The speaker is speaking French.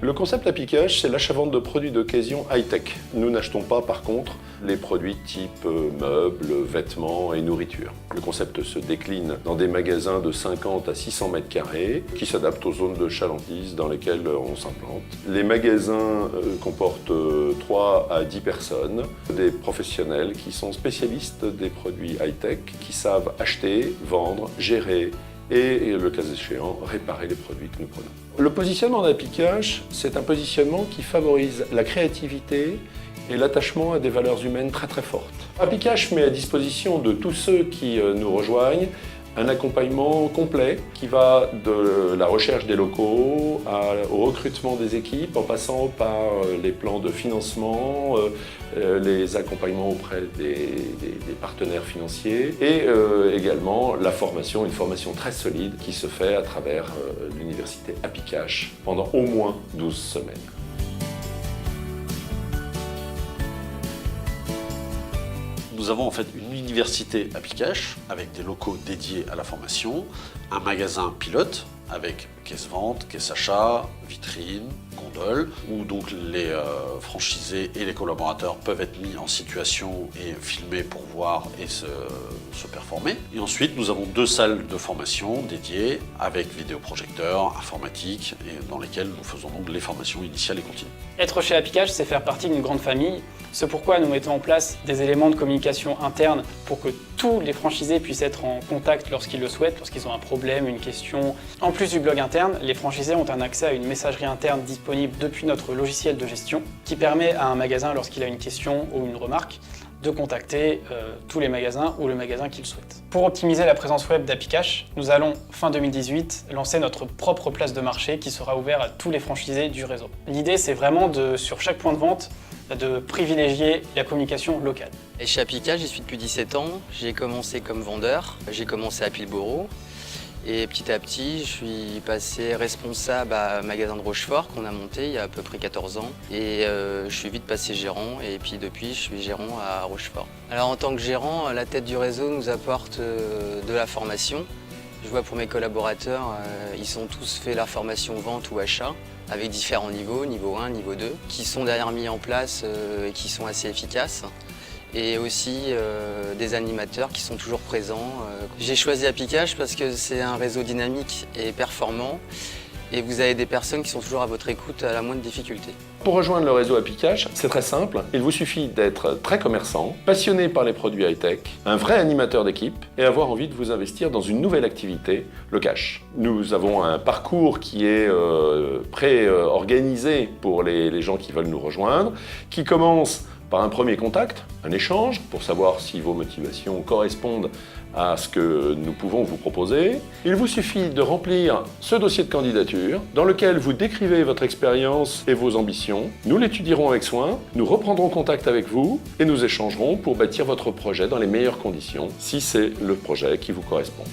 Le concept Apicage, c'est l'achat-vente de produits d'occasion high-tech. Nous n'achetons pas, par contre, les produits type meubles, vêtements et nourriture. Le concept se décline dans des magasins de 50 à 600 mètres carrés qui s'adaptent aux zones de chalandise dans lesquelles on s'implante. Les magasins comportent 3 à 10 personnes, des professionnels qui sont spécialistes des produits high-tech, qui savent acheter, vendre, gérer et, le cas échéant, réparer les produits que nous prenons. Le positionnement d'Apicage, c'est un positionnement qui favorise la créativité et l'attachement à des valeurs humaines très très fortes. Apicage met à disposition de tous ceux qui nous rejoignent un accompagnement complet qui va de la recherche des locaux au recrutement des équipes en passant par les plans de financement, les accompagnements auprès des partenaires financiers et également la formation, une formation très solide qui se fait à travers l'université Apicage pendant au moins 12 semaines. Nous avons en fait une université Apicage avec des locaux dédiés à la formation, un magasin pilote avec caisse-vente, caisse-achat, vitrine, gondole, où donc les franchisés et les collaborateurs peuvent être mis en situation et filmés pour voir et se performer. Et ensuite, nous avons 2 salles de formation dédiées avec vidéoprojecteurs, informatique, et dans lesquelles nous faisons donc les formations initiales et continues. Être chez Apicage, c'est faire partie d'une grande famille. C'est pourquoi nous mettons en place des éléments de communication interne pour que tous les franchisés puissent être en contact lorsqu'ils le souhaitent, lorsqu'ils ont un problème, une question. En plus du blog interne, les franchisés ont un accès à une messagerie interne disponible depuis notre logiciel de gestion qui permet à un magasin, lorsqu'il a une question ou une remarque, de contacter tous les magasins ou le magasin qu'il souhaite. Pour optimiser la présence web d'Apicage, nous allons, fin 2018, lancer notre propre place de marché qui sera ouverte à tous les franchisés du réseau. L'idée, c'est vraiment sur chaque point de vente, de privilégier la communication locale. Et chez Apicage, j'y suis depuis 17 ans. J'ai commencé comme vendeur, j'ai commencé à Pilboro. Et petit à petit, je suis passé responsable à un magasin de Rochefort qu'on a monté il y a à peu près 14 ans. Et je suis vite passé gérant et puis depuis, je suis gérant à Rochefort. Alors en tant que gérant, la tête du réseau nous apporte de la formation. Je vois pour mes collaborateurs, ils ont tous fait la formation vente ou achat avec différents niveaux, niveau 1, niveau 2, qui sont derrière mis en place et qui sont assez efficaces. Et aussi des animateurs qui sont toujours présents. J'ai choisi Apicage parce que c'est un réseau dynamique et performant et vous avez des personnes qui sont toujours à votre écoute à la moindre difficulté. Pour rejoindre le réseau Apicage, c'est très simple. Il vous suffit d'être très commerçant, passionné par les produits high-tech, un vrai animateur d'équipe et avoir envie de vous investir dans une nouvelle activité, le cash. Nous avons un parcours qui est pré-organisé pour les gens qui veulent nous rejoindre, qui commence par un premier contact, un échange, pour savoir si vos motivations correspondent à ce que nous pouvons vous proposer. Il vous suffit de remplir ce dossier de candidature dans lequel vous décrivez votre expérience et vos ambitions. Nous l'étudierons avec soin, nous reprendrons contact avec vous et nous échangerons pour bâtir votre projet dans les meilleures conditions, si c'est le projet qui vous correspond.